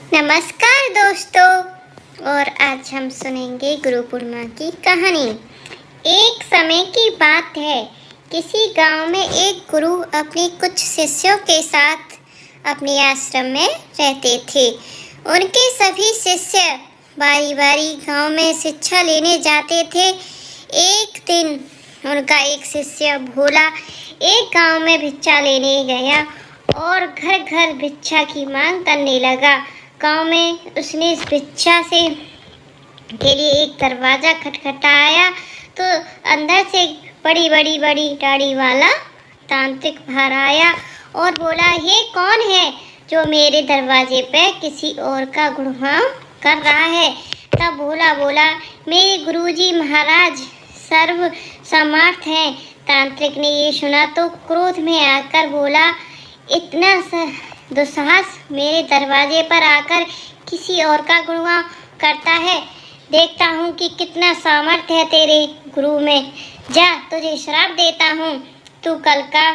नमस्कार दोस्तों, और आज हम सुनेंगे गुरु पूर्णिमा की कहानी। एक समय की बात है, किसी गांव में एक गुरु अपने कुछ शिष्यों के साथ अपने आश्रम में रहते थे। उनके सभी शिष्य बारी बारी गांव में शिक्षा लेने जाते थे। एक दिन उनका एक शिष्य भोला एक गांव में भिक्षा लेने गया और घर घर भिक्षा की मांग करने लगा। गांव में उसने इस भिक्षा से के लिए एक दरवाजा खटखटाया तो अंदर से बड़ी दाढ़ी वाला तांत्रिक बाहर आया और बोला, ये कौन है जो मेरे दरवाजे पे किसी और का गुणगान कर रहा है। तब भोला बोला, मेरे गुरुजी महाराज सर्व समर्थ हैं। तांत्रिक ने ये सुना तो क्रोध में आकर बोला, इतना दुस्साहस मेरे दरवाजे पर आकर किसी और का गुणगान करता है। देखता हूँ कि कितना सामर्थ्य है तेरे गुरु में। जा, तुझे श्राप देता हूँ, तू कल का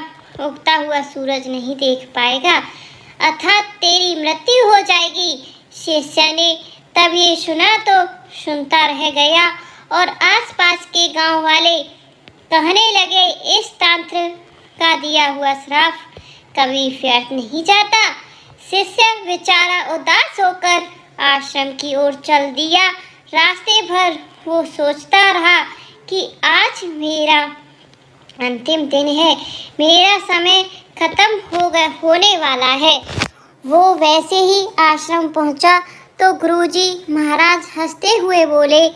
उगता हुआ सूरज नहीं देख पाएगा, अर्थात तेरी मृत्यु हो जाएगी। शिष्य ने तब ये सुना तो सुनता रह गया और आसपास के गांव वाले कहने लगे, इस तंत्र का दिया हुआ श्राप कभी व्यर्थ नहीं जाता। शिष्य बेचारा उदास होकर आश्रम की ओर चल दिया। रास्ते भर वो सोचता रहा कि आज मेरा अंतिम दिन है, मेरा समय खत्म होने वाला है। वो वैसे ही आश्रम पहुंचा तो गुरुजी महाराज हंसते हुए बोले,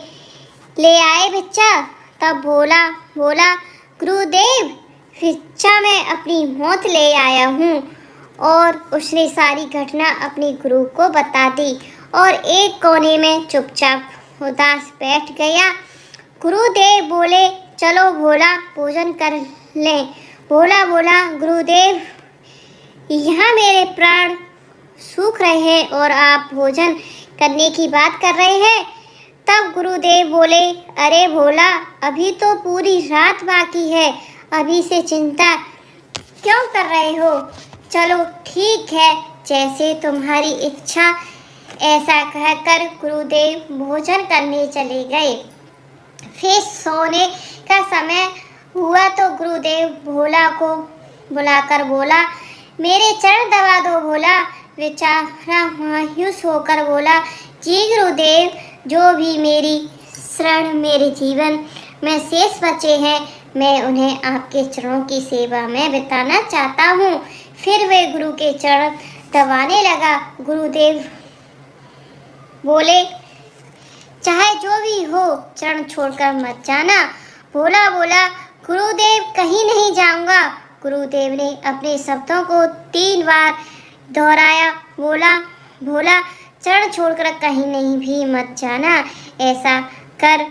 ले आए भिक्षा। तब भोला बोला, गुरुदेव भिक्षा में अपनी मौत ले आया हूँ। और उसने सारी घटना अपने गुरु को बता दी और एक कोने में चुपचाप उदास बैठ गया। गुरुदेव बोले, चलो भोला भोजन कर लें। भोला बोला, गुरुदेव यहाँ मेरे प्राण सूख रहे हैं और आप भोजन करने की बात कर रहे हैं। तब गुरुदेव बोले, अरे भोला, अभी तो पूरी रात बाकी है, अभी से चिंता क्यों कर रहे हो। चलो ठीक है, जैसे तुम्हारी इच्छा। ऐसा कहकर गुरुदेव भोजन करने चले गए। फिर सोने का समय हुआ तो गुरुदेव भोला को बुलाकर बोला, मेरे चरण दबा दो। भोला बेचारा मायूस होकर बोला, जी गुरुदेव, जो भी मेरी शरण मेरे जीवन में शेष बचे हैं, मैं उन्हें आपके चरणों की सेवा में बिताना चाहता हूँ। फिर वे गुरु के चरण दबाने लगा। गुरुदेव बोले, चाहे जो भी हो, चरण छोड़कर मत जाना। भोला बोला, गुरुदेव कहीं नहीं जाऊंगा। गुरुदेव ने अपने शब्दों को 3 बार दोहराया। भोला चरण छोड़कर कहीं नहीं भी मत जाना। ऐसा कर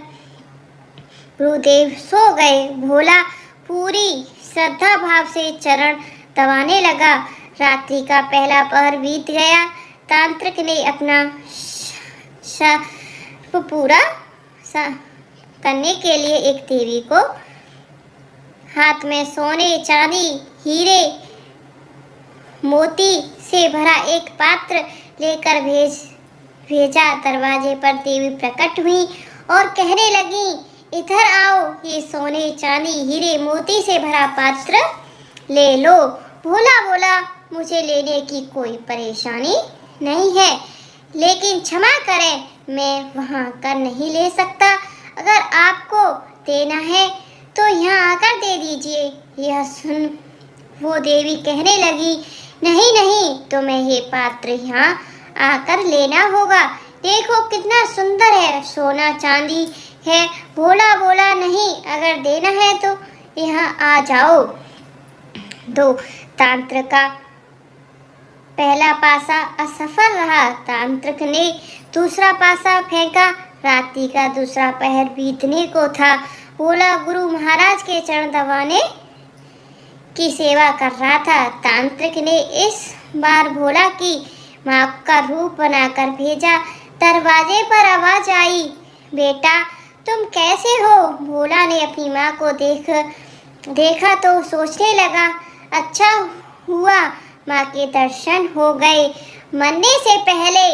गुरुदेव सो गए। भोला पूरी श्रद्धा भाव से चरण दबाने लगा। रात्रि का पहला पहर बीत गया। तांत्रिक ने अपना शर्त पूरा करने के लिए एक देवी को हाथ में सोने, चांदी, हीरे, मोती से भरा एक पात्र लेकर भेजा। दरवाजे पर देवी प्रकट हुई और कहने लगी, इधर आओ, ये सोने, चांदी, हीरे, मोती से भरा पात्र ले लो। भोला बोला, मुझे लेने की कोई परेशानी नहीं है, लेकिन क्षमा करें, मैं वहाँ कर नहीं ले सकता। अगर आपको देना है तो यहाँ आकर दे दीजिए। यह सुन वो देवी कहने लगी, नहीं, तुम्हें ये पात्र यहाँ आकर लेना होगा। देखो कितना सुंदर है, सोना चांदी है। भोला बोला, नहीं, अगर देना है तो यहाँ आ जाओ। दो तांत्रिक का पहला पासा असफल रहा। तांत्रिक ने दूसरा पासा फेंका। रात्रि का दूसरा पहर बीतने को था। भोला गुरु महाराज के चरण दबाने की सेवा कर रहा था। तांत्रिक ने इस बार भोला की माँ का रूप बनाकर भेजा। दरवाजे पर आवाज आई, बेटा तुम कैसे हो। भोला ने अपनी माँ को देखा तो सोचने लगा, अच्छा हुआ माँ के दर्शन हो गए। मरने से पहले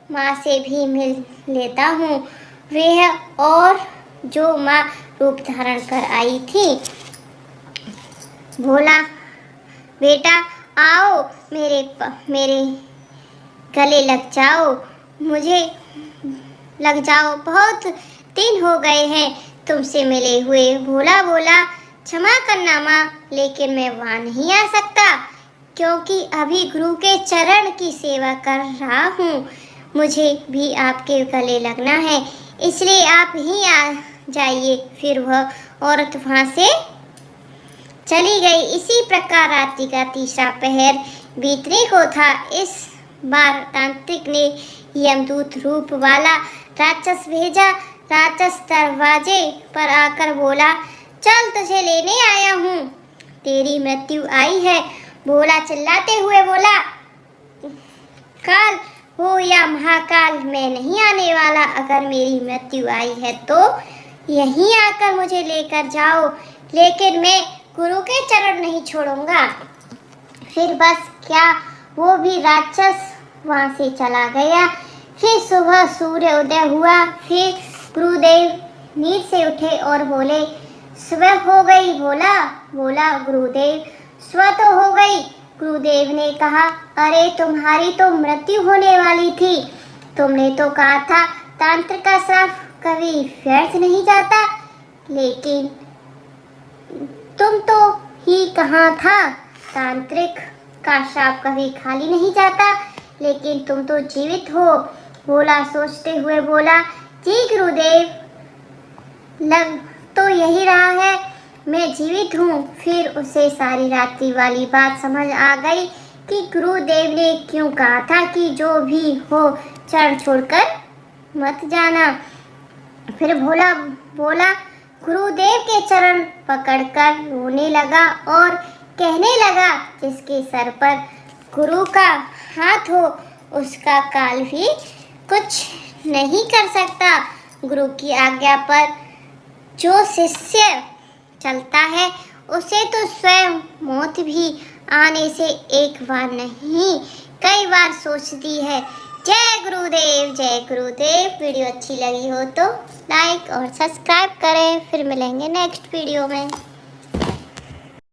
माँ से भी मिल लेता हूँ। वह और जो माँ रूप धारण कर आई थी। भोला, बेटा आओ, मेरे गले लग जाओ, मुझे लग जाओ, बहुत दिन हो गए हैं तुमसे मिले हुए। भोला बोला, क्षमा करना माँ, लेकिन मैं वहाँ नहीं आ सकता, क्योंकि अभी गुरु के चरण की सेवा कर रहा हूँ। मुझे भी आपके गले लगना है, इसलिए आप ही आ जाइए। फिर वह औरत वहाँ से चली गई। इसी प्रकार रात्रि का तीसरा पहर बीतने को था। इस बार तांत्रिक ने यमदूत रूप वाला राक्षस भेजा। राक्षस दरवाजे पर आकर बोला, चल तुझे लेने आया हूँ, तेरी मृत्यु आई है। भोला चिल्लाते हुए बोला, काल हो या महाकाल, मैं नहीं आने वाला। अगर मेरी मृत्यु आई है तो यहीं आकर मुझे लेकर जाओ, लेकिन मैं गुरु के चरण नहीं छोड़ूंगा। फिर बस क्या, वो भी राक्षस वहाँ से चला गया। फिर सुबह सूर्य उदय हुआ। फिर गुरुदेव नींद से उठे और बोले, सुबह हो गई। बोला गुरुदेव, सुबह तो हो गई। गुरुदेव ने कहा, अरे तुम्हारी तो मृत्यु होने वाली थी। तुमने तो कहा था तंत्र का श्राप कभी व्यर्थ नहीं जाता, लेकिन तुम तो ही कहा था तांत्रिक का श्राप कभी खाली नहीं जाता, लेकिन तुम तो जीवित हो। भोला सोचते हुए बोला, जी गुरुदेव, लग तो यही रहा है, मैं जीवित हूँ। फिर उसे सारी रात्रि वाली बात समझ आ गई कि गुरुदेव ने क्यों कहा था कि जो भी हो चरण छोड़कर मत जाना। फिर भोला बोला, गुरुदेव के चरण पकड़कर रोने लगा और कहने लगा, जिसके सर पर गुरु का हाथ हो उसका काल भी कुछ नहीं कर सकता। गुरु की आज्ञा पर जो शिष्य चलता है उसे तो स्वयं मौत भी आने से एक बार नहीं कई बार सोचती है। जय गुरुदेव, जय गुरुदेव। वीडियो अच्छी लगी हो तो लाइक और सब्सक्राइब करें। फिर मिलेंगे नेक्स्ट वीडियो में।